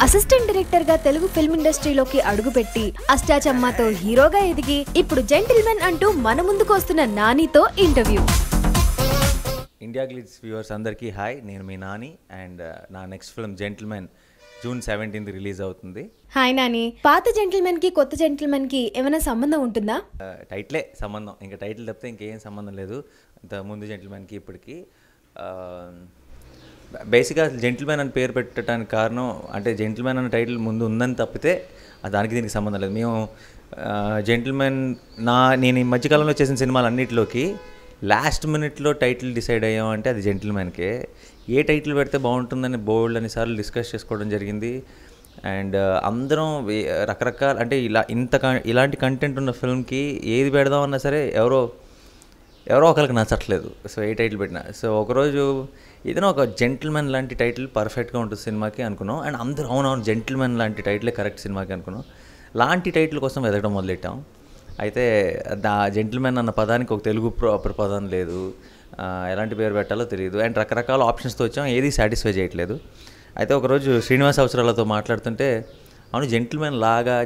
Assistant director గా Telugu film ఇండస్ట్రీలోకి అడుగుపెట్టి అష్టాచమ్మతో హీరోగా ఎదిగి ఇప్పుడు జెంటిల్మెన్ అంటూ మన ముందుకు వస్తున్న నానితో ఇంటర్వ్యూ. ఇండియా గ్లిట్స్ వ్యూవర్స్ అందరికీ హాయ్, నేను మీ నాని అండ్ నా next film Gentleman June 17th release అవుతుంది. హాయ్ నాని, పాత జెంటిల్మెన్ కి కొత్త జెంటిల్మెన్ కి ఏమైనా సంబంధం ఉంటుందా? టైటిలే సంబంధం, ఇంకా టైటిల్ తప్పితే ఇంకేం సంబంధం లేదు. ముందు జెంటిల్మెన్కి ఇప్పటికి బేసిక్గా జెంటిల్మెన్ అని పేరు పెట్టడానికి కారణం అంటే జెంటిల్మెన్ అనే టైటిల్ ముందు ఉందని తప్పితే దానికి దీనికి సంబంధం లేదు. మేము జెంటిల్మెన్ నేను ఈ మధ్యకాలంలో చేసిన సినిమాలు అన్నింటిలోకి లాస్ట్ మినిట్లో టైటిల్ డిసైడ్ అయ్యామంటే అది జెంటిల్మెన్కే. ఏ టైటిల్ పెడితే బాగుంటుందని బోల్డ్ అన్నిసార్లు డిస్కస్ చేసుకోవడం జరిగింది. అండ్ అందరం రకరకాల అంటే ఇలాంటి కంటెంట్ ఉన్న ఫిల్మ్కి ఏది పెడదామన్నా సరే ఎవరో ఒకరికి నచ్చట్లేదు. సో ఏ టైటిల్ పెట్టినా సో ఒకరోజు ఏదైనా ఒక జెంటిల్మెన్ లాంటి టైటిల్ పర్ఫెక్ట్గా ఉంటుంది సినిమాకి అనుకున్నాం. అండ్ అందరూ అవునవును జెంటిల్మెన్ లాంటి టైటిలే కరెక్ట్ సినిమాకి అనుకున్నాం. లాంటి టైటిల్ కోసం వెతకడం మొదలెట్టాం. అయితే జెంటిల్మెన్ అన్న పదానికి ఒక తెలుగు ప్రపదం లేదు, ఎలాంటి పేరు పెట్టాలో తెలియదు. అండ్ రకరకాల ఆప్షన్స్తో వచ్చాం, ఏది సాటిస్ఫై చేయట్లేదు. అయితే ఒకరోజు శ్రీనివాస్ అవసరాలతో మాట్లాడుతుంటే అవును జెంటిల్మెన్ లాగా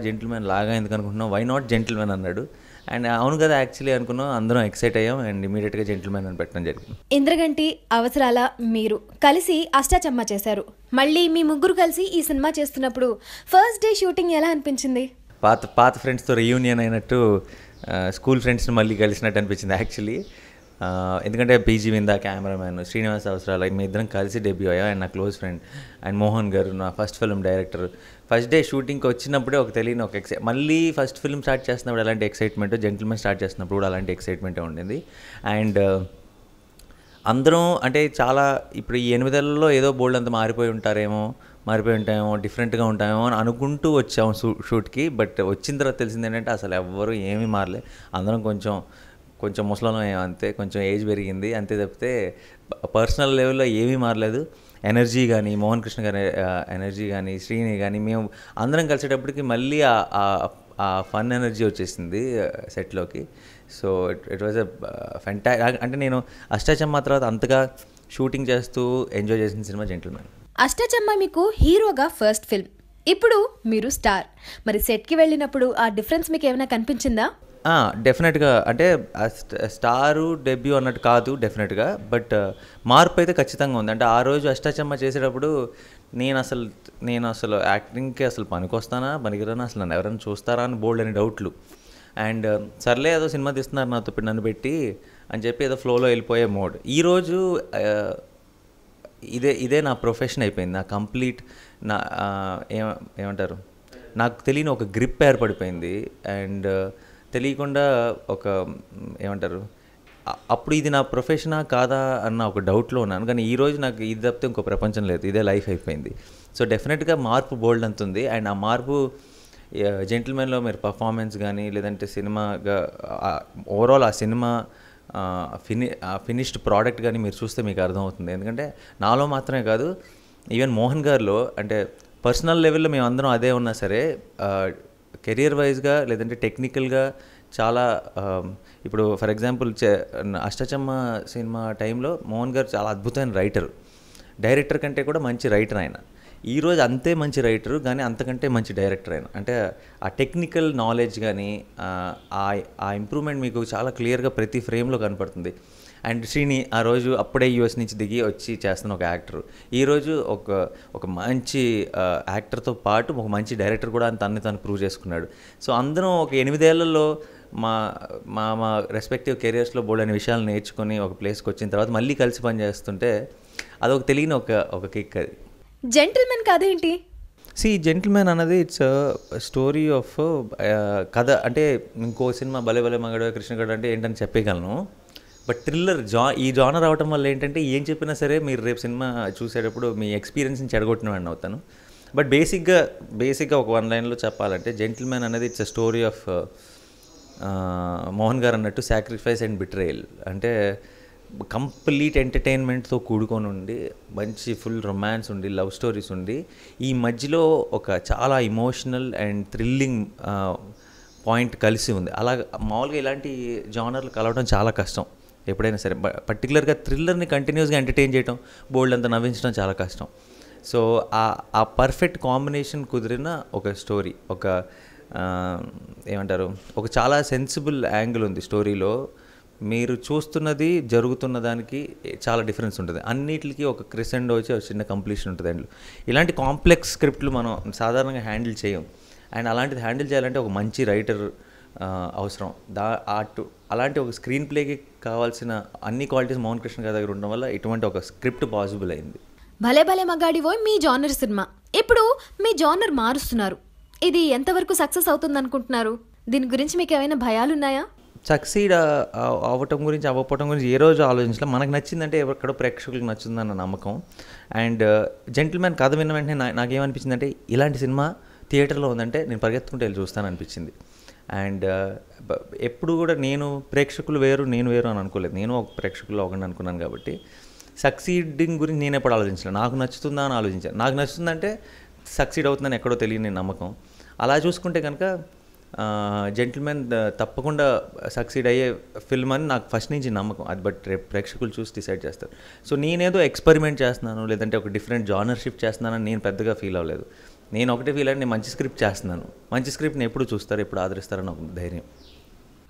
ఎందుకు అనుకుంటున్నాం, వై నాట్ జెంటిల్మెన్ అన్నాడు. అండ్ అవును కదా యాక్చువల్లీ అనుకున్నాం, అందరం ఎక్సైట్ అయ్యాం అండ్ ఇమీడియట్గా జెంటిల్మెన్ అని పెట్టడం జరిగింది. ఇంద్రగంటి అవసరాల మీరు కలిసి అష్టాచమ్మ చేశారు. మళ్ళీ మీ ముగ్గురు కలిసి ఈ సినిమా చేస్తున్నప్పుడు ఫస్ట్ డే షూటింగ్ ఎలా అనిపించింది? పాత ఫ్రెండ్స్తో రీయూనియన్ అయినట్టు, స్కూల్ ఫ్రెండ్స్ని మళ్ళీ కలిసినట్టు అనిపించింది యాక్చువల్లీ. ఎందుకంటే పీజీ విందా కెమెరామ్యాన్, శ్రీనివాస్ అవసరాలు, మీ ఇద్దరం కలిసి డెబ్యూ అయ్యాం. అండ్ నా క్లోజ్ ఫ్రెండ్ అండ్ మోహన్ గారు నా first film director. First day షూటింగ్కి వచ్చినప్పుడే తెలియని ఒక మళ్ళీ ఫస్ట్ ఫిల్మ్ స్టార్ట్ చేస్తున్నప్పుడు ఎలాంటి ఎక్సైట్మెంట్, జెంటిల్మెన్ స్టార్ట్ చేస్తున్నప్పుడు కూడా అలాంటి ఎక్సైట్మెంటే ఉండింది. అండ్ అందరం అంటే చాలా ఇప్పుడు ఈ 8 ఏళ్లలో ఏదో బోల్డ్ అంతా మారిపోయి ఉంటామేమో, డిఫరెంట్గా ఉంటామేమో అని అనుకుంటూ వచ్చాము షూట్కి. బట్ వచ్చిన తర్వాత తెలిసింది ఏంటంటే అసలు ఎవ్వరూ ఏమీ మారలే. అందరం కొంచెం ముసలం అంతే, కొంచెం ఏజ్ పెరిగింది అంతే తప్పితే పర్సనల్ లెవెల్లో ఏమీ మారలేదు. ఎనర్జీ కానీ, మోహన్ కృష్ణ గారి ఎనర్జీ కానీ, శ్రీని కానీ, మేము అందరం కలిసేటప్పటికి మళ్ళీ ఆ ఫన్ ఎనర్జీ వచ్చేసింది సెట్లోకి. సో ఇట్ వాజ్ అంటే నేను అష్టాచమ్మ తర్వాత అంతగా షూటింగ్ చేస్తూ ఎంజాయ్ చేసిన సినిమా జెంటిల్మెన్. అష్టాచమ్మ మీకు హీరోగా ఫస్ట్ ఫిల్మ్, ఇప్పుడు మీరు స్టార్. మరి సెట్కి వెళ్ళినప్పుడు ఆ డిఫరెన్స్ మీకు ఏమైనా కనిపించిందా? డెఫినెట్గా అంటే స్టారు డెబ్యూ అన్నట్టు కాదు డెఫినెట్గా, బట్ మార్పు అయితే ఖచ్చితంగా ఉంది. అంటే ఆ రోజు అష్టాచమ్మ చేసేటప్పుడు నేను అసలు యాక్టింగ్కి అసలు పనికొస్తానా పనికిరానా, అసలు నన్ను ఎవరైనా చూస్తారా అని బోల్డ్ అని డౌట్లు. అండ్ సర్లే ఏదో సినిమా తీస్తున్నారు నాతో నన్ను పెట్టి అని చెప్పి ఏదో ఫ్లోలో వెళ్ళిపోయే మోడ్. ఈరోజు ఇదే నా ప్రొఫెషన్ అయిపోయింది. నా కంప్లీట్ ఏమంటారు నాకు తెలియని ఒక గ్రిప్ ఏర్పడిపోయింది. అండ్ తెలియకుండా ఏమంటారు అప్పుడు ఇది నా ప్రొఫెషనా కాదా అన్న ఒక డౌట్లో ఉన్నాను. కానీ ఈరోజు నాకు ఇది తప్పితే ఇంకో ప్రపంచం లేదు, ఇదే లైఫ్ అయిపోయింది. సో డెఫినెట్గా మార్పు బోల్డ్ అంతుంది. అండ్ ఆ మార్పు జెంటిల్మెన్లో మీరు పర్ఫార్మెన్స్ కానీ లేదంటే సినిమాగా ఓవరాల్ ఆ సినిమా ఫినిష్డ్ ప్రోడక్ట్ కానీ మీరు చూస్తే మీకు అర్థమవుతుంది. ఎందుకంటే నాలో మాత్రమే కాదు, ఈవెన్ మోహన్ గారిలో అంటే పర్సనల్ లెవెల్లో మేము అందరం అదే ఉన్నా సరే కెరియర్ వైజ్గా లేదంటే టెక్నికల్గా చాలా ఇప్పుడు ఫర్ ఎగ్జాంపుల్ అష్టాచమ్మ సినిమా టైంలో మోహన్ గారు చాలా అద్భుతమైన డైరెక్టర్ కంటే కూడా మంచి రైటర్ ఆయన. ఈరోజు అంతే మంచి రైటరు కానీ అంతకంటే మంచి డైరెక్టర్ ఆయన. అంటే ఆ టెక్నికల్ నాలెడ్జ్ కానీ ఆ ఇంప్రూవ్మెంట్ మీకు చాలా క్లియర్గా ప్రతి ఫ్రేమ్లో కనపడుతుంది. అండ్ శ్రీని ఆ రోజు అప్పుడే యూఎస్ నుంచి దిగి వచ్చి చేస్తున్న ఒక యాక్టర్, ఈరోజు ఒక మంచి యాక్టర్తో పాటు ఒక మంచి డైరెక్టర్ కూడా తను ప్రూవ్ చేసుకున్నాడు. సో అందరం ఒక 8 ఏళ్లలో మా రెస్పెక్టివ్ కెరియర్స్లో బోల్డ్ అనే విషయాలు నేర్చుకొని ఒక ప్లేస్కి వచ్చిన తర్వాత మళ్ళీ కలిసి పని చేస్తుంటే అదొక తెలియని ఒక కిక్. అది జెంటిల్మెన్ కథ ఏంటి? జెంటిల్మెన్ అన్నది ఇట్స్ స్టోరీ ఆఫ్ కథ. అంటే ఇంకో సినిమా భలే భలే మగాడు కృష్ణగడ అంటే ఏంటని చెప్పగలను. బట్ థ్రిల్లర్ ఈ జానర్ అవటం వల్ల ఏంటంటే ఏం చెప్పినా సరే మీరు రేపు సినిమా చూసేటప్పుడు మీ ఎక్స్పీరియన్స్ని చెడగొట్టిన వాడిని అవుతాను. బట్ బేసిక్గా ఒక 1 లైన్లో చెప్పాలంటే జెంటిల్మెన్ అనేది it's a story of Mohan గారు అన్నట్టు సాక్రిఫైస్ అండ్ బిట్రేయల్. అంటే కంప్లీట్ ఎంటర్టైన్మెంట్తో కూడుకొని ఉండి మంచి ఫుల్ రొమాన్స్ ఉండి లవ్ స్టోరీస్ ఉండి ఈ మధ్యలో ఒక చాలా ఇమోషనల్ అండ్ థ్రిల్లింగ్ పాయింట్ కలిసి ఉంది. అలా మామూలుగా ఇలాంటి జానర్లు కలవడం చాలా కష్టం ఎప్పుడైనా సరే. పర్టికులర్గా థ్రిల్లర్ని కంటిన్యూస్గా ఎంటర్టైన్ చేయడం, బోల్డ్ అంతా నవ్వించడం చాలా కష్టం. సో ఆ పర్ఫెక్ట్ కాంబినేషన్ కుదిరిన ఒక స్టోరీ, ఒక ఏమంటారు, ఒక చాలా సెన్సిబుల్ యాంగిల్ ఉంది స్టోరీలో. మీరు చూస్తున్నది జరుగుతున్న దానికి చాలా డిఫరెన్స్ ఉంటుంది. అన్నిటికీ ఒక క్రిసెండో వచ్చి ఒక చిన్న కంప్లీషన్ ఉంటుంది అందులో. ఇలాంటి కాంప్లెక్స్ స్క్రిప్ట్లు మనం సాధారణంగా హ్యాండిల్ చేయం. అండ్ అలాంటిది హ్యాండిల్ చేయాలంటే ఒక మంచి రైటర్ అవసరం. అలాంటి ఒక స్క్రీన్ ప్లేకి కావాల్సిన అన్ని క్వాలిటీస్ మోహన్ కృష్ణ గారి దగ్గర ఉండడం వల్ల ఇటువంటి ఒక స్క్రిప్ట్ పాసిబుల్ అయింది. భలే భలే మగాడివోయ్ మీ జానర్ సినిమా. ఇప్పుడు మీ జానర్ మారుస్తున్నారు, ఇది ఎంతవరకు సక్సెస్ అవుతుంది అనుకుంటున్నారు? దీని గురించి మీకు ఏమైనా భయాలు ఉన్నాయా? సక్సీడ్ అవ్వకపోవటం గురించి ఏ రోజు ఆలోచించలే. మనకు నచ్చిందంటే ఎక్కడో ప్రేక్షకులకు నచ్చిందన్న నమ్మకం. అండ్ జెంటిల్మెన్ కథ విన్న వెంటనే నాకేమనిపించిందంటే ఇలాంటి సినిమా థియేటర్లో ఉందంటే నేను పరిగెత్తుకుంటూ వెళ్ళి చూస్తాను అనిపించింది. అండ్ ఎప్పుడు కూడా నేను ప్రేక్షకులు వేరు నేను వేరు అని అనుకోలేదు. నేను ఒక ప్రేక్షకుల్లో ఒకటి అనుకున్నాను. కాబట్టి సక్సీడింగ్ గురించి నేను ఎప్పుడు ఆలోచించలేదు. నాకు నచ్చుతుందా అని ఆలోచించాను. నాకు నచ్చుతుందంటే సక్సీడ్ అవుతుందని ఎక్కడో తెలియని నమ్మకం. అలా చూసుకుంటే కనుక జెంటిల్మెన్ తప్పకుండా సక్సీడ్ అయ్యే ఫిల్మ్ అని నాకు ఫస్ట్ నుంచి నమ్మకం. అది బట్ రేపు ప్రేక్షకులు చూసి డిసైడ్ చేస్తారు. సో నేనేదో ఎక్స్పెరిమెంట్ చేస్తున్నాను లేదంటే ఒక డిఫరెంట్ జానర్ షిఫ్ట్ చేస్తున్నానని నేను పెద్దగా ఫీల్ అవ్వలేదు. నేను ఒకటే ఫీల్ అయ్యి నేను మంచి స్క్రిప్ట్ చేస్తున్నాను. మంచి స్క్రిప్ట్ని ఎప్పుడు చూస్తారు, ఎప్పుడు ఆదరిస్తారని ఒక ధైర్యం.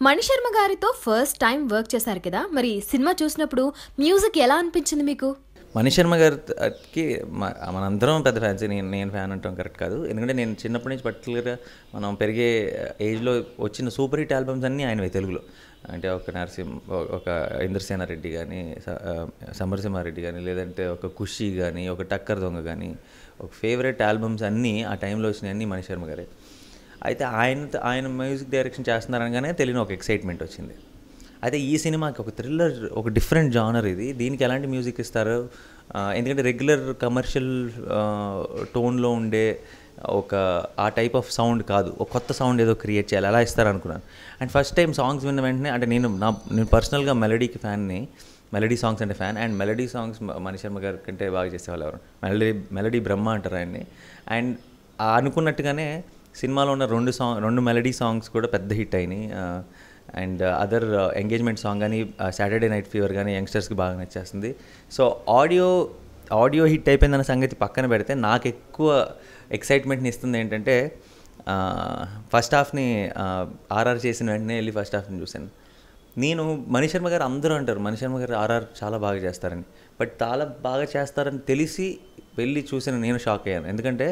మణిశర్మ గారితో ఫస్ట్ టైం వర్క్ చేశారు కదా, మరి సినిమా చూసినప్పుడు మ్యూజిక్ ఎలా అనిపించింది మీకు? మణిశర్మ గారికి మనందరం పెద్ద ఫ్యాన్స్. నేను ఫ్యాన్ అంటాం కరెక్ట్ కాదు. ఎందుకంటే నేను చిన్నప్పటి నుంచి పర్టికులర్గా మనం పెరిగే ఏజ్లో వచ్చిన సూపర్ హిట్ ఆల్బమ్స్ అన్నీ ఆయనవే తెలుగులో. అంటే ఒక ఇంద్రసేన రెడ్డి కానీ, సమరసింహారెడ్డి కానీ, లేదంటే ఒక ఖుషి కానీ, ఒక టక్కర్ దొంగ కానీ, ఒక ఫేవరెట్ ఆల్బమ్స్ అన్నీ ఆ టైంలో వచ్చినాయి అన్నీ మణిశర్మ గారే. అయితే ఆయన మ్యూజిక్ డైరెక్షన్ చేస్తున్నారనగానే తెలియని ఒక ఎక్సైట్మెంట్ వచ్చింది. అయితే ఈ సినిమాకి ఒక థ్రిల్లర్, ఒక డిఫరెంట్ జానర్ ఇది. దీనికి ఎలాంటి మ్యూజిక్ ఇస్తారు? ఎందుకంటే రెగ్యులర్ కమర్షియల్ టోన్లో ఉండే ఆ టైప్ ఆఫ్ సౌండ్ కాదు, ఒక కొత్త సౌండ్ ఏదో క్రియేట్ చేయాలి, అలా ఇస్తారు అనుకున్నాను. అండ్ ఫస్ట్ టైం సాంగ్స్ విన్న వెంటనే, అంటే నేను పర్సనల్గా మెలడీకి ఫ్యాన్ని, మెలడీ సాంగ్స్ అంటే fan. And melody songs Mani Sharma గారి కంటే బాగా చేసేవాళ్ళు ఎవరు? మెలడీ బ్రహ్మ అంటారు ఆయన్ని. అండ్ అనుకున్నట్టుగానే సినిమాలో ఉన్న రెండు మెలడీ సాంగ్స్ కూడా పెద్ద హిట్ అయినాయి. అండ్ అదర్ ఎంగేజ్మెంట్ సాంగ్ కానీ, సాటర్డే నైట్ ఫీవర్ కానీ యంగ్స్టర్స్కి బాగా నచ్చేస్తుంది. సో ఆడియో హిట్ అయిపోయిందన్న సంగతి పక్కన పెడితే నాకు ఎక్కువ ఎక్సైట్మెంట్ని ఇస్తుంది ఏంటంటే, ఫస్ట్ హాఫ్ని ఆర్ఆర్ చేసిన వెంటనే వెళ్ళి ఫస్ట్ హాఫ్ని చూశాను. నేను మణిశర్మ గారు అందరూ అంటారు మణిశర్మ గారు ఆర్ఆర్ చాలా బాగా చేస్తారని. బట్ చాలా బాగా చేస్తారని తెలిసి వెళ్ళి చూసిన నేను షాక్ అయ్యాను. ఎందుకంటే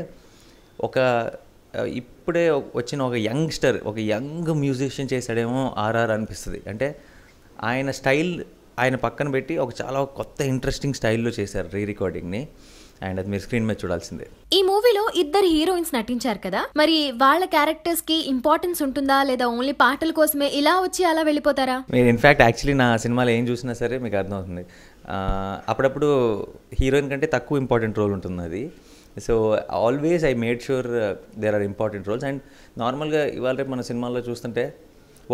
ఇప్పుడే వచ్చిన ఒక యంగ్స్టర్, ఒక యంగ్ మ్యూజిషియన్ చేశాడేమో ఆర్ఆర్ అనిపిస్తుంది. అంటే ఆయన స్టైల్ ఆయన పక్కన పెట్టి ఒక చాలా కొత్త ఇంట్రెస్టింగ్ స్టైల్లో చేశారు రీ రికార్డింగ్ని. అండ్ అది మీరు స్క్రీన్ మీద చూడాల్సిందే. ఈ మూవీలో 2 హీరోయిన్స్ నటించారు కదా, మరి వాళ్ళ క్యారెక్టర్స్ కి ఇంపార్టెన్స్ ఉంటుందా, లేదా ఓన్లీ పాటల కోసమే ఇలా వచ్చి అలా వెళ్ళిపోతారా? మీరు ఇన్ఫ్యాక్ట్ యాక్చువల్లీ నా సినిమాలో ఏం చూసినా సరే మీకు అర్థమవుతుంది, అప్పుడప్పుడు హీరోయిన్ కంటే తక్కువ ఇంపార్టెంట్ రోల్ ఉంటుంది అది. So always I made sure there are important roles. And నార్మల్గా ఇవాళ రేపు మన సినిమాల్లో చూస్తుంటే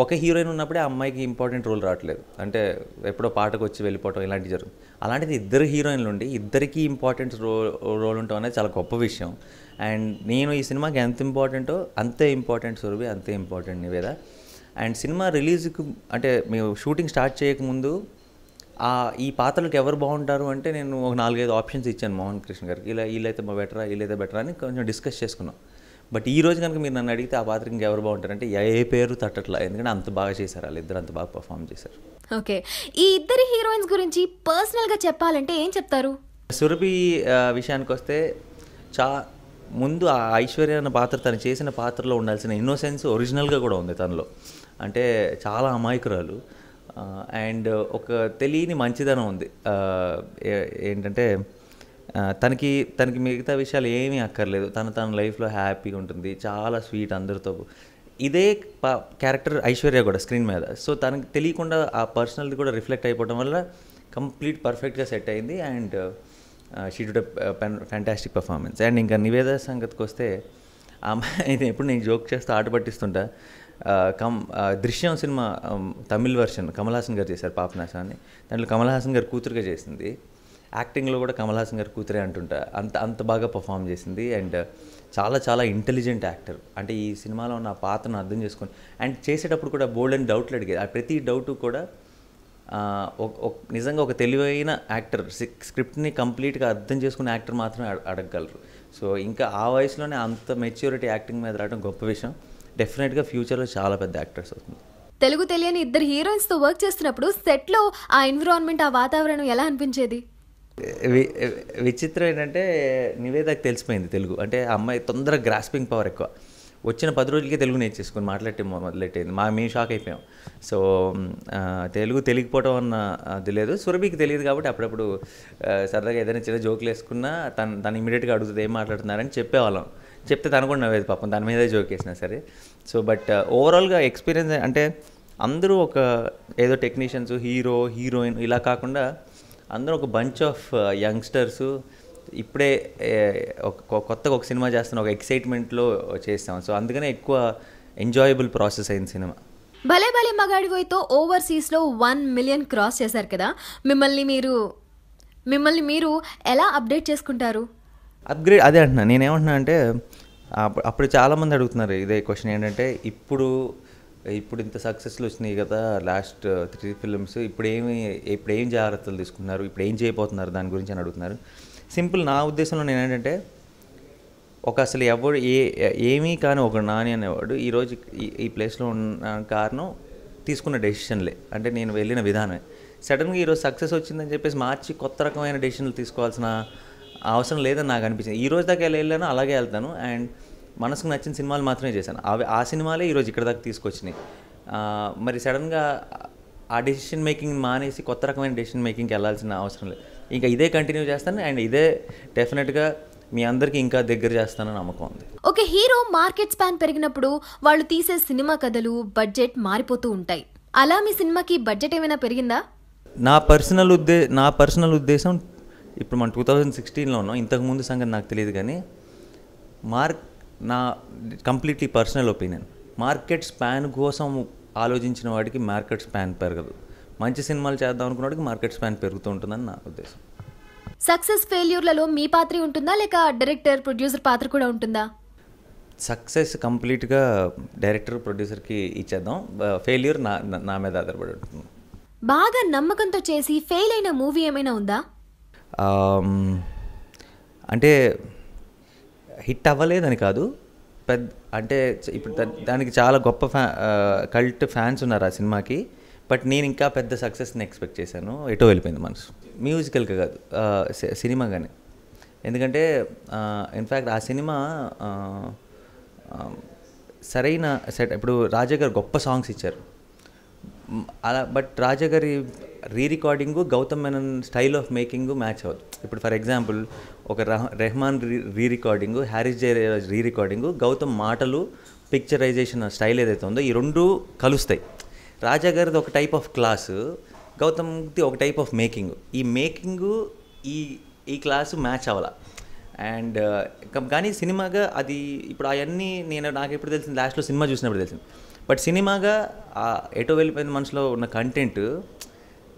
ఒక హీరోయిన్ ఉన్నప్పుడే ఆ అమ్మాయికి ఇంపార్టెంట్ రోల్ రావట్లేదు. అంటే ఎప్పుడో పాటకు వచ్చి వెళ్ళిపోవటం ఇలాంటివి జరుగుతుంది. అలాంటిది 2 హీరోయిన్లు ఉండి ఇద్దరికీ ఇంపార్టెంట్ రోల్ ఉండటం అనేది చాలా గొప్ప విషయం. అండ్ నేను ఈ సినిమాకి ఎంత ఇంపార్టెంటో అంతే ఇంపార్టెంట్ సురభి, అంతే ఇంపార్టెంట్ నివేద. అండ్ సినిమా రిలీజ్కి అంటే మేము షూటింగ్ స్టార్ట్ చేయకముందు ఈ పాత్రలకు ఎవరు బాగుంటారు అంటే నేను ఒక 4-5 ఆప్షన్స్ ఇచ్చాను మోహన్ కృష్ణ గారికి. వీళ్ళైతే వీళ్ళైతే బెటరా అని కొంచెం డిస్కస్ చేసుకున్నాం. బట్ ఈ రోజు కనుక మీరు నన్ను అడిగితే ఆ పాత్రకి ఇంకెవరు బాగుంటారంటే ఏ పేరు తట్టట్లా. ఎందుకంటే అంత బాగా చేశారు, వాళ్ళిద్దరు అంత బాగా పర్ఫామ్ చేశారు. ఓకే, ఈ 2 హీరోయిన్స్ గురించి పర్సనల్గా చెప్పాలంటే ఏం చెప్తారు? సురభి విషయానికి వస్తే ముందు ఆ ఐశ్వర్య అన్న పాత్ర, తను చేసిన పాత్రలో ఉండాల్సిన ఇన్నోసెన్స్ ఒరిజినల్గా కూడా ఉంది తనలో. అంటే చాలా అమాయకురాలు అండ్ ఒక తెలియని మంచిదనం ఉంది. ఏంటంటే తనకి మిగతా విషయాలు ఏమీ అక్కర్లేదు, తన లైఫ్లో హ్యాపీగా ఉంటుంది, చాలా స్వీట్ అందరితో. ఇదే క్యారెక్టర్ ఐశ్వర్య కూడా స్క్రీన్ మీద. సో తనకి తెలియకుండా ఆ పర్సనల్ది కూడా రిఫ్లెక్ట్ అయిపోవడం వల్ల కంప్లీట్ పర్ఫెక్ట్గా సెట్ అయింది. And she did fantastic performance. And ఇంకా నివేద సంగతికి వస్తే ఎప్పుడు నేను జోక్ చేస్తూ ఆట పట్టిస్తుంటా. దృశ్యం సినిమా తమిళ్ వర్షన్ కమల్ హాసన్ గారు చేశారు, పాపనాశాన్ని. దాంట్లో కమల్ హాసన్ గారు కూతురుగా చేసింది. యాక్టింగ్లో కూడా కమల్ హాసన్ గారు కూతురే అంటుంటా, అంత బాగా పర్ఫామ్ చేసింది. అండ్ చాలా చాలా ఇంటెలిజెంట్ యాక్టర్. అంటే ఈ సినిమాలో ఉన్న ఆ పాత్రను అర్థం చేసుకొని అండ్ చేసేటప్పుడు కూడా బోల్డ్ అండ్ డౌట్లు అడిగేది. ఆ ప్రతి డౌట్ కూడా నిజంగా ఒక తెలివైన యాక్టర్ స్క్రిప్ట్ని కంప్లీట్గా అర్థం చేసుకునే యాక్టర్ మాత్రమే అడగగలరు. సో ఇంకా ఆ వయసులోనే అంత మెచ్యూరిటీ యాక్టింగ్ మీద రావడం గొప్ప విషయం. డెఫినెట్గా ఫ్యూచర్లో చాలా పెద్ద యాక్టర్స్ అవుతుంది. తెలుగు తెలియని ఇద్దరు హీరోయిన్స్ తో వర్క్ చేస్తున్నప్పుడు సెట్ లో ఆ ఎన్విరాన్మెంట్, ఆ వాతావరణం ఎలా అనిపించేది? విచిత్రం ఏంటంటే నివేదకు తెలిసిపోయింది తెలుగు అంటే. ఆ అమ్మాయి తొందరగా గ్రాస్పింగ్ పవర్ ఎక్కువ. వచ్చిన 10 రోజులకే తెలుగు నేర్చేసుకుని మాట్లాడటం మొదలెట్టేది. మేము షాక్ అయిపోయాం. సో తెలుగు తెలియకపోవడం అన్న అది లేదు. సురభికి తెలియదు కాబట్టి అప్పుడప్పుడు సరదాగా ఏదైనా చిన్న జోకులు వేసుకున్నా తను ఇమీడియట్గా అడుగుతుంది ఏం మాట్లాడుతున్నారని చెప్పేవాళ్ళం. చెప్తే తను కూడా నవ్వేది పాపం, దాని మీదే జోక్ వేసినా సరే. సో బట్ ఓవరాల్గా ఎక్స్పీరియన్స్ అంటే అందరూ ఒక ఏదో టెక్నీషియన్స్, హీరో, హీరోయిన్ ఇలా కాకుండా అందరూ ఒక బంచ్ ఆఫ్ యంగ్స్టర్స్. ఇప్పుడే కొత్తగా ఒక సినిమా చేస్తున్న ఒక ఎక్సైట్మెంట్లో చేస్తాం. సో అందుకనే ఎక్కువ ఎంజాయబుల్ ప్రాసెస్ అయింది సినిమా. భలే భలే మగాడివోయ్తో ఓవర్సీస్లో 1 మిలియన్ క్రాస్ చేశారు కదా. మిమ్మల్ని మీరు ఎలా అప్డేట్ చేసుకుంటారు? అప్గ్రేడ్ అదే అంటున్నా. నేనేమంటున్నా అంటే అప్పుడు చాలామంది అడుగుతున్నారు ఇదే క్వశ్చన్ ఏంటంటే ఇప్పుడు ఇంత సక్సెస్లు వచ్చినాయి కదా లాస్ట్ 3 ఫిల్మ్స్, ఇప్పుడు ఏం జాగ్రత్తలు తీసుకున్నారు, ఇప్పుడు ఏం చేయబోతున్నారు దాని గురించి అని అడుగుతున్నారు. సింపుల్ నా ఉద్దేశంలో నేనేంటంటే అసలు ఎవడు ఏమీ కానీ ఒక నాని అనేవాడు ఈరోజు ఈ ప్లేస్లో ఉన్న కారణం తీసుకున్న డెసిషన్లే, అంటే నేను వెళ్ళిన విధానమే. సడన్గా ఈరోజు సక్సెస్ వచ్చిందని చెప్పేసి మార్చి కొత్త రకమైన డెసిషన్లు తీసుకోవాల్సిన అవసరం లేదని నాకు అనిపించింది. ఈ రోజు దాకా ఎలా వెళ్ళానో అలాగే వెళ్తాను. అండ్ మనసుకు నచ్చిన సినిమాలు మాత్రమే చేశాను. ఆ సినిమాలే ఈరోజు ఇక్కడ దాకా తీసుకొచ్చినాయి. మరి సడన్గా ఆ డెసిషన్ మేకింగ్ మానేసి కొత్త రకమైన డెసిషన్ మేకింగ్కి వెళ్ళాల్సిన అవసరం లేదు. ఇంకా ఇదే కంటిన్యూ చేస్తాను. అండ్ ఇదే డెఫినెట్గా మీ అందరికీ ఇంకా దగ్గర చేస్తానని నమ్మకం ఉంది. ఒక హీరో మార్కెట్ స్పాన్ పెరిగినప్పుడు వాళ్ళు తీసే సినిమా కథలు, బడ్జెట్ మారిపోతూ ఉంటాయి. అలా మీ సినిమాకి బడ్జెట్ ఏమైనా పెరిగిందా? నా పర్సనల్ ఉద్దేశం ఇప్పుడు మనం 2016లో ఉన్నాం. ఇంతకుముందు సంగతి నాకు తెలియదు కానీ నా completely personal opinion, market span కోసం ఆలోచించిన వాడికి మార్కెట్ స్పాన్ పెరగదు. మంచి సినిమాలు చేద్దాం అనుకున్న వాడికి మార్కెట్ స్పాన్ పెరుగుతూ ఉంటుందని నా ఉద్దేశం. సక్సెస్ ఫెయిల్యూర్లలో మీ పాత్ర ఉంటుందా, లేక డైరెక్టర్, ప్రొడ్యూసర్ పాత్ర కూడా ఉంటుందా? సక్సెస్ కంప్లీట్గా డైరెక్టర్, ప్రొడ్యూసర్కి ఇచ్చేద్దాం. ఫెయిల్యూర్ నా మీద ఆధారపడి ఉంటుంది. బాగా నమ్మకంతో చేసి ఫెయిల్ అయిన మూవీ ఏమైనా ఉందా? అంటే హిట్ అవ్వలేదని కాదు, అంటే ఇప్పుడు దానికి చాలా గొప్ప కల్ట్ ఫ్యాన్స్ ఉన్నారు ఆ సినిమాకి. బట్ నేను ఇంకా పెద్ద సక్సెస్ని ఎక్స్పెక్ట్ చేశాను. ఎటో వెళ్ళిపోయింది మనసు. మ్యూజికల్గా కాదు, సినిమా కానీ. ఎందుకంటే ఇన్ఫ్యాక్ట్ ఆ సినిమా సరైన సెట్. ఇప్పుడు రాజా గారు గొప్ప సాంగ్స్ ఇచ్చారు అలా, బట్ రాజా గారి recording Gautham Menon style of making match అవ్వదు. ఇప్పుడు ఫర్ ఎగ్జాంపుల్ ఒక రెహమాన్ రికార్డింగు, హ్యారిస్ జయరాజ్ రికార్డింగు, గౌతమ్ మాటలు, పిక్చరైజేషన్ స్టైల్ ఏదైతే ఉందో ఈ రెండు కలుస్తాయి. రాజా గారిది ఒక టైప్ ఆఫ్ క్లాసు, గౌతమ్ది ఒక టైప్ ఆఫ్ మేకింగ్. ఈ క్లాసు మ్యాచ్ అవ్వాల. అండ్ కానీ సినిమాగా అది ఇప్పుడు అవన్నీ నాకు ఎప్పుడు తెలిసింది, లాస్ట్లో సినిమా చూసినప్పుడు తెలిసింది. బట్ సినిమాగా ఎటో వెళ్ళిపోయిన మనసులో ఉన్న కంటెంట్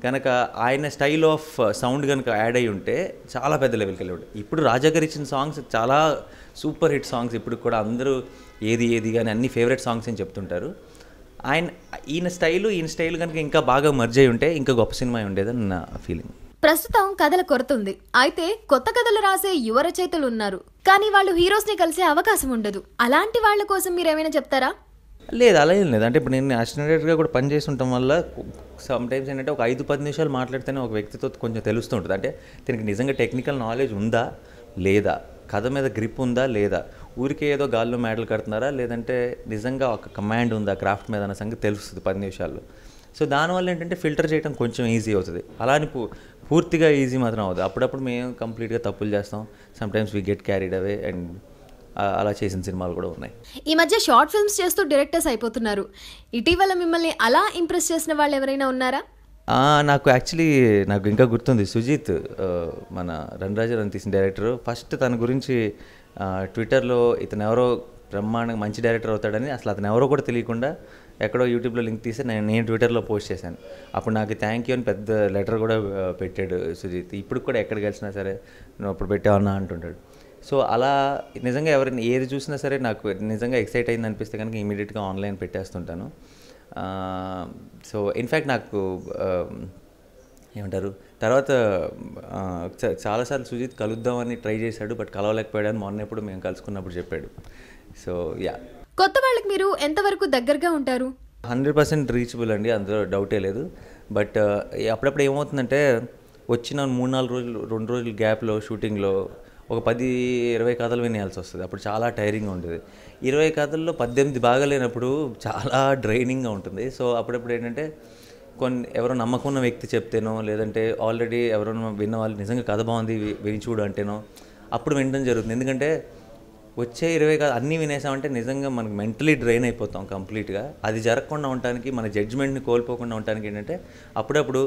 కనుక ఆయన స్టైల్ ఆఫ్ సౌండ్ కనుక యాడ్ అయ్యి ఉంటే చాలా పెద్ద లెవెల్కి వెళ్ళాడు. ఇప్పుడు రాజా గారు ఇచ్చిన సాంగ్స్ చాలా సూపర్ హిట్ సాంగ్స్. ఇప్పుడు కూడా అందరూ ఏది కానీ అన్ని ఫేవరెట్ సాంగ్స్ అని చెప్తుంటారు. ఈయన స్టైల్ కనుక ఇంకా బాగా మర్జ్ అయి ఉంటే ఇంకా గొప్ప సినిమా ఉండేదని నా ఫీలింగ్. ప్రస్తుతం కథల కొరత ఉంది. అయితే కొత్త కథలు రాసే యువ రచయితలు ఉన్నారు, కానీ వాళ్ళు హీరోస్ని కలిసే అవకాశం ఉండదు. అలాంటి వాళ్ళ కోసం మీరు ఏమైనా చెప్తారా? లేదు, అలా ఏం లేదు. అంటే ఇప్పుడు నేను అసిస్టెంట్గా కూడా పనిచేసి ఉండటం వల్ల సమ్టైమ్స్ ఏంటంటే ఒక 5-10 నిమిషాలు మాట్లాడితేనే ఒక వ్యక్తితో కొంచెం తెలుస్తూ ఉంటుంది. అంటే దీనికి నిజంగా టెక్నికల్ నాలెడ్జ్ ఉందా లేదా, కథ మీద గ్రిప్ ఉందా లేదా, ఊరికే ఏదో గాల్లో మేడలు కడుతున్నారా, లేదంటే నిజంగా ఒక కమాండ్ ఉందా క్రాఫ్ట్ మీద అన్న సంగతి తెలుస్తుంది 10 నిమిషాల్లో. సో దానివల్ల ఏంటంటే ఫిల్టర్ చేయడం కొంచెం ఈజీ అవుతుంది. అలా అని పూర్తిగా ఈజీ మాత్రం అవుతుంది. అప్పుడప్పుడు మేము కంప్లీట్గా తప్పులు చేస్తాం. Sometimes we get carried away. And అలా చేసిన సినిమాలు కూడా ఉన్నాయి. ఈ మధ్య షార్ట్ ఫిల్మ్స్ చేస్తూ డైరెక్టర్స్ అయిపోతున్నారు. ఇటీవల మిమ్మల్ని అలా ఇంప్రెస్ చేసిన వాళ్ళు ఎవరైనా ఉన్నారా? నాకు ఇంకా గుర్తుంది, సుజిత్, మన రణరాజన్ తీసిన డైరెక్టర్. ఫస్ట్ తన గురించి ట్విట్టర్లో ఇతను ఎవరో బ్రహ్మాండంగా మంచి డైరెక్టర్ అవుతాడని అసలు అతను ఎవరో కూడా తెలియకుండా ఎక్కడో యూట్యూబ్లో లింక్ తీసి నేను ట్విట్టర్లో పోస్ట్ చేశాను. అప్పుడు నాకు థ్యాంక్ యూ అని పెద్ద లెటర్ కూడా పెట్టాడు సుజిత్. ఇప్పుడు కూడా ఎక్కడ కలిసినా సరే నువ్వు అప్పుడు పెట్టావన్నా అంటుంటాడు. సో అలా నిజంగా ఎవరైనా ఏది చూసినా సరే నాకు నిజంగా ఎక్సైట్ అయింది అనిపిస్తే కనుక ఇమీడియట్గా ఆన్లైన్ పెట్టేస్తుంటాను. సో ఇన్ఫ్యాక్ట్ నాకు ఏమంటారు తర్వాత చాలాసార్లు సుజిత్ కలుద్దామని ట్రై చేశాడు, బట్ కలవలేకపోయాడని మొన్న ఎప్పుడు మేము కలుసుకున్నప్పుడు చెప్పాడు. సో యా, కొత్త వాళ్ళకి మీరు ఎంతవరకు దగ్గరగా ఉంటారు? 100% రీచబుల్ అండి, అందులో డౌటే లేదు. బట్ అప్పుడప్పుడు ఏమవుతుందంటే వచ్చిన 3-4 రోజులు 2 రోజుల గ్యాప్లో షూటింగ్లో ఒక 10-20 కథలు వినేయాల్సి వస్తుంది. అప్పుడు చాలా టైరింగ్గా ఉంటుంది. 20 కథల్లో 18 బాగాలేనప్పుడు చాలా డ్రైనింగ్గా ఉంటుంది. సో అప్పుడప్పుడు ఏంటంటే ఎవరో నమ్మకం ఉన్న వ్యక్తి చెప్తేనో, లేదంటే ఆల్రెడీ ఎవరైనా విన్న వాళ్ళు నిజంగా కథ బాగుంది విని చూడు అంటేనో అప్పుడు వినడం జరుగుతుంది. ఎందుకంటే వచ్చే 20 కథ అన్నీ వినేసామంటే నిజంగా మనకు మెంటలీ డ్రైన్ అయిపోతాం కంప్లీట్గా. అది జరగకుండా ఉండటానికి, మన జడ్జ్మెంట్ని కోల్పోకుండా ఉండటానికి ఏంటంటే అప్పుడప్పుడు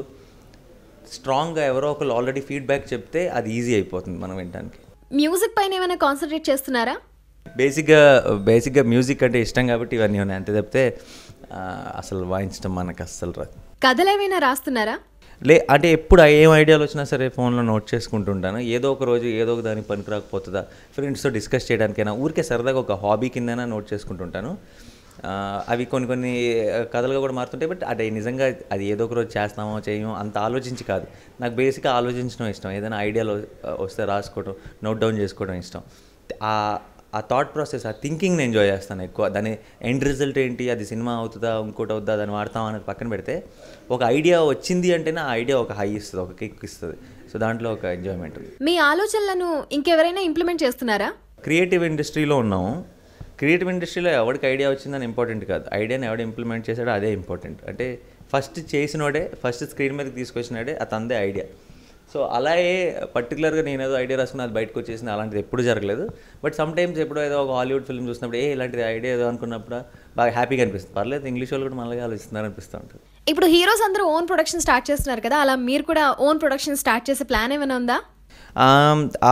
స్ట్రాంగ్గా ఎవరో ఒకరు ఆల్రెడీ ఫీడ్బ్యాక్ చెప్తే అది ఈజీ అయిపోతుంది మనం వినడానికి. మ్యూజిక్ పైన ఏమైనా కాన్సన్ట్రేట్ చేస్తున్నారా? బేసిక్గా మ్యూజిక్ అంటే ఇష్టం కాబట్టి ఇవన్నీ ఉన్నాయి, అంతే తప్పితే అసలు వాయించడం మనకు అస్సలు రాదు. కథలు ఏమైనా రాస్తున్నారా? అంటే ఎప్పుడు ఏం ఐడియాలు వచ్చినా సరే ఫోన్లో నోట్ చేసుకుంటుంటాను. ఏదో ఒక రోజు ఏదో ఒక దానికి పనికి రాకపోతుందా, ఫ్రెండ్స్తో డిస్కస్ చేయడానికైనా, ఊరికే సరదాగా ఒక హాబీ కిందైనా నోట్ చేసుకుంటుంటాను. అవి కొన్ని కథలుగా కూడా మారుతుంటాయి. బట్ అది నిజంగా అది ఏదో ఒక రోజు చేస్తామో చేయమో అంత ఆలోచించి కాదు. నాకు బేసిక్గా ఆలోచించడం ఇష్టం. ఏదైనా ఐడియాలు వస్తే రాసుకోవడం, నోట్ డౌన్ చేసుకోవడం ఇష్టం. ఆ థాట్ ప్రాసెస్, ఆ థింకింగ్ని ఎంజాయ్ చేస్తాను ఎక్కువ. దాని ఎండ్ రిజల్ట్ ఏంటి, అది సినిమా అవుతుందా ఇంకోటి అవుతుందా దాన్ని వాడతాం అనేది పక్కన పెడితే, ఒక ఐడియా వచ్చింది అంటేనే ఆ ఐడియా ఒక హై ఇస్తుంది, ఒక కిక్ ఇస్తుంది. సో దాంట్లో ఒక ఎంజాయ్మెంట్ ఉంది. మీ ఆలోచనలను ఇంకెవరైనా ఇంప్లిమెంట్ చేస్తున్నారా? క్రియేటివ్ ఇండస్ట్రీలో ఉన్నాము. క్రియేటివ్ ఇండస్ట్రీలో ఎవరికి ఐడియా వచ్చిందని ఇంపార్టెంట్ కాదు, ఐడియాని ఎవడు ఇంప్లిమెంట్ చేశాడో అదే ఇంపార్టెంట్. అంటే ఫస్ట్ చేసినోడే, ఫస్ట్ స్క్రీన్ మీదకి తీసుకొచ్చినాడే అతందే ఐడియా. సో అలాగే పర్టికులర్గా నేను ఏదో ఐడియా రాసుకుని అది బయటకు వచ్చేసింది అలాంటిది ఎప్పుడు జరగలేదు. బట్ సమ్ టైమ్స్ ఎప్పుడో ఏదో ఒక హాలీవుడ్ ఫిల్మ్ చూసినప్పుడు ఇలాంటిది ఐడియా ఏదో అనుకున్నప్పుడు బాగా హ్యాపీగా అనిపిస్తుంది. పర్లేదు, ఇంగ్లీష్ వాళ్ళు కూడా మనల్ని ఆలోచిస్తున్నారు అనిపిస్తూ ఉంటుంది. ఇప్పుడు హీరోస్ అందరూ ఓన్ ప్రొడక్షన్ స్టార్ట్ చేస్తున్నారు కదా, అలా మీరు కూడా ఓన్ ప్రొడక్షన్ స్టార్ట్ చేసే ప్లాన్ ఏమైనా ఉందా?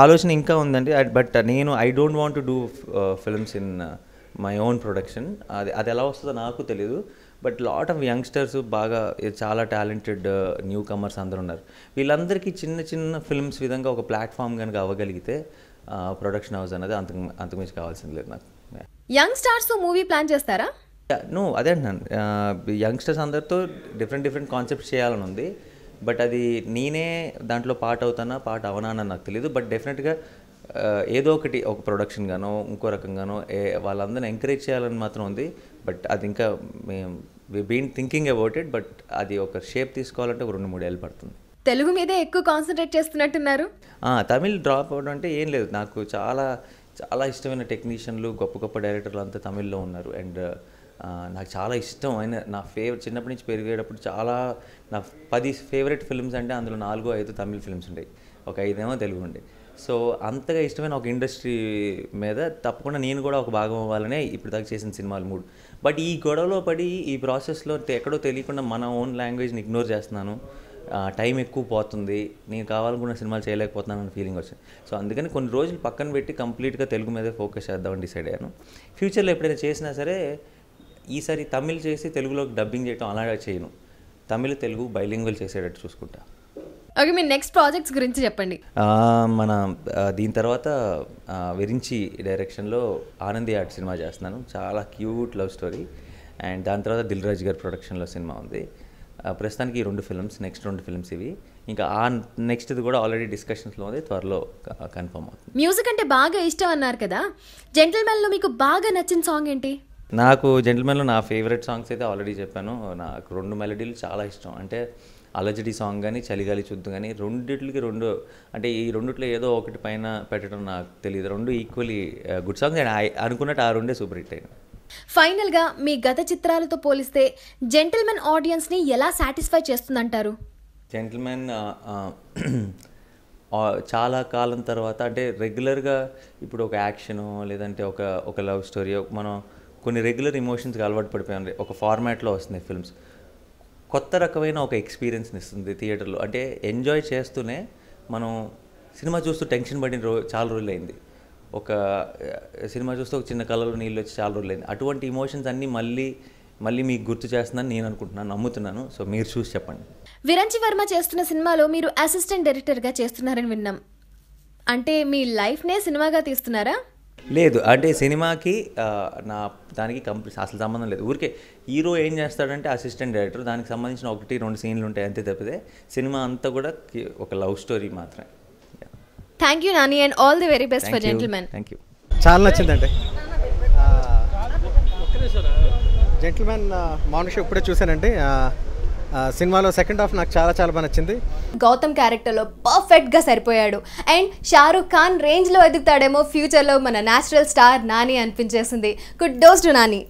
ఆలోచన ఇంకా ఉందండి. బట్ నేను I don't want to do films in my own production. అది ఎలా వస్తుందో నాకు తెలీదు. బట్ లాట్ ఆఫ్ యంగ్స్టర్స్ బాగా చాలా టాలెంటెడ్ న్యూ కమర్స్ అందరూ ఉన్నారు. వీళ్ళందరికీ చిన్న చిన్న ఫిల్మ్స్ విధంగా ఒక ప్లాట్ఫామ్ కనుక అవ్వగలిగితే ప్రొడక్షన్ హౌస్ అనేది అంతకుమించి కావాల్సింది లేదు నాకు. యంగ్ స్టార్స్తో మూవీ ప్లాన్ చేస్తారా? అదే అంటున్నాను, యంగ్స్టర్స్ అందరితో డిఫరెంట్ కాన్సెప్ట్స్ చేయాలని ఉంది. బట్ అది నేనే దాంట్లో పార్ట్ అవుతానా పార్ట్ అవనా అని నాకు తెలియదు. బట్ డెఫినెట్గా ఏదో ఒకటి ఒక ప్రొడక్షన్ గానో ఇంకో రకంగానో వాళ్ళందరినీ ఎంకరేజ్ చేయాలని మాత్రం ఉంది. బట్ అది ఇంకా మేము been thinking about it. But అది ఒక షేప్ తీసుకోవాలంటే ఒక 2-3 ఏళ్ళు పడుతుంది. తెలుగు మీదే ఎక్కువ కాన్సన్ట్రేట్ చేస్తున్నట్టున్నారు. తమిళ్ డ్రాప్ అవడం అంటే ఏం లేదు, నాకు చాలా చాలా ఇష్టమైన టెక్నీషియన్లు, గొప్ప గొప్ప డైరెక్టర్లు అంతా తమిళ్లో ఉన్నారు. అండ్ నాకు చాలా ఇష్టం అయిన నా చిన్నప్పటి నుంచి పెరిగేటప్పుడు చాలా నా 10 ఫేవరెట్ ఫిల్మ్స్ అంటే అందులో 4-5 తమిళ్ ఫిల్మ్స్ ఉంటాయి, ఒక 5 తెలుగు ఉండే. సో అంతగా ఇష్టమైన ఒక ఇండస్ట్రీ మీద తప్పకుండా నేను కూడా ఒక భాగం అవ్వాలనే ఇప్పుడు దాకా చేసిన సినిమాలు 3. బట్ ఈ గొడవలో పడి ఈ ప్రాసెస్లో ఎక్కడో తెలియకుండా మన ఓన్ లాంగ్వేజ్ని ఇగ్నోర్ చేస్తున్నాను, టైం ఎక్కువ పోతుంది, నేను కావాలనుకున్న సినిమాలు చేయలేకపోతున్నాను అనే ఫీలింగ్ వచ్చింది. సో అందుకని కొన్ని రోజులు పక్కన పెట్టి కంప్లీట్గా తెలుగు మీదే ఫోకస్ చేద్దామని డిసైడ్ అయ్యాను. ఫ్యూచర్లో ఎప్పుడైనా చేసినా సరే ఈసారి తమిళ్ చేసి తెలుగులోకి డబ్బింగ్ చేయడం అలాగే చేయను, తమిళ్ తెలుగు బైలింగ్వల్ చేసేటట్టు చూసుకుంటా. ఓకే, మీ నెక్స్ట్ ప్రాజెక్ట్స్ గురించి చెప్పండి. మన దీని తర్వాత విరించి డైరెక్షన్లో ఆనంది ఆర్ట్ సినిమా చేస్తున్నాను, చాలా క్యూట్ లవ్ స్టోరీ. అండ్ దాని తర్వాత దిల్ రాజు గారి ప్రొడక్షన్లో సినిమా ఉంది. ప్రస్తుతానికి ఈ 2 ఫిల్మ్స్, నెక్స్ట్ 2 ఫిల్మ్స్ ఇవి. ఇంకా నెక్స్ట్ ఇది కూడా ఆల్రెడీ డిస్కషన్స్లో ఉంది, త్వరలో కన్ఫర్మ్ అవుతుంది. మ్యూజిక్ అంటే బాగా ఇష్టం అన్నారు కదా, జెంటిల్మెన్లో మీకు బాగా నచ్చిన సాంగ్ ఏంటి? నాకు జెంటిల్మెన్లో నా ఫేవరెట్ సాంగ్స్ అయితే ఆల్రెడీ చెప్పాను. నాకు 2 మెలడీలు చాలా ఇష్టం. అంటే అలజడి సాంగ్ కానీ చలిగాలి చుద్దు కానీ రెండిట్లకి 2 అంటే ఈ రెండిట్లో ఏదో ఒకటి పైన పెట్టడం నాకు తెలియదు. 2 ఈక్వలీ గుడ్ సాంగ్స్. అండ్ అనుకున్నట్టు ఆ 2 సూపర్ హిట్ అయినా. ఫైనల్గా మీ గత చిత్రాలతో పోలిస్తే జెంటిల్మెన్ ఆడియన్స్ని ఎలా సాటిస్ఫై చేస్తుందంటారు? జెంటిల్మెన్ చాలా కాలం తర్వాత అంటే రెగ్యులర్గా ఇప్పుడు ఒక యాక్షను లేదంటే ఒక లవ్ స్టోరీ మనం కొన్ని రెగ్యులర్ ఎమోషన్స్కి అలవాటు పడిపోయాం. ఒక ఫార్మాట్లో వస్తున్నాయి ఫిల్మ్స్. కొత్త రకమైన ఒక ఎక్స్పీరియన్స్ని ఇస్తుంది థియేటర్లో. అంటే ఎంజాయ్ చేస్తూనే మనం సినిమా చూస్తూ టెన్షన్ పడిన చాలా రోజులు అయింది. ఒక సినిమా చూస్తూ ఒక చిన్న కళ్ళలో నీళ్ళు వచ్చి చాలా రోజులు అయింది. అటువంటి ఎమోషన్స్ అన్నీ మళ్ళీ మీకు గుర్తు చేస్తుందని నేను అనుకుంటున్నాను, నమ్ముతున్నాను. సో మీరు చూసి చెప్పండి. విరంచి వర్మ చేస్తున్న సినిమాలో మీరు అసిస్టెంట్ డైరెక్టర్గా చేస్తున్నారని విన్నాం. అంటే మీ లైఫ్నే సినిమాగా తీస్తున్నారా? లేదు అంటే సినిమాకి నా దానికి అసలు సంబంధం లేదు. ఊరికే హీరో ఏం చేస్తాడంటే అసిస్టెంట్ డైరెక్టర్, దానికి సంబంధించిన 1-2 సీన్లు ఉంటాయి అంతే తప్పితే సినిమా అంతా కూడా ఒక లవ్ స్టోరీ మాత్రమే. Thank you Nani and all the very best for Gentleman. Thank you. చాలా నచ్చిందండి జెంటిల్మెన్. మానుష ఇప్పుడే చూశానండి. సినిమాలో సెకండ్ హాఫ్ నాకు చాలా చాలా బాగా నచ్చింది. గౌతమ్ క్యారెక్టర్లో పర్ఫెక్ట్గా సరిపోయాడు. అండ్ షారూక్ ఖాన్ రేంజ్లో ఎదుగుతాడేమో ఫ్యూచర్లో మన నేచురల్ స్టార్ నాని అనిపించేసింది. Good dose to Nani.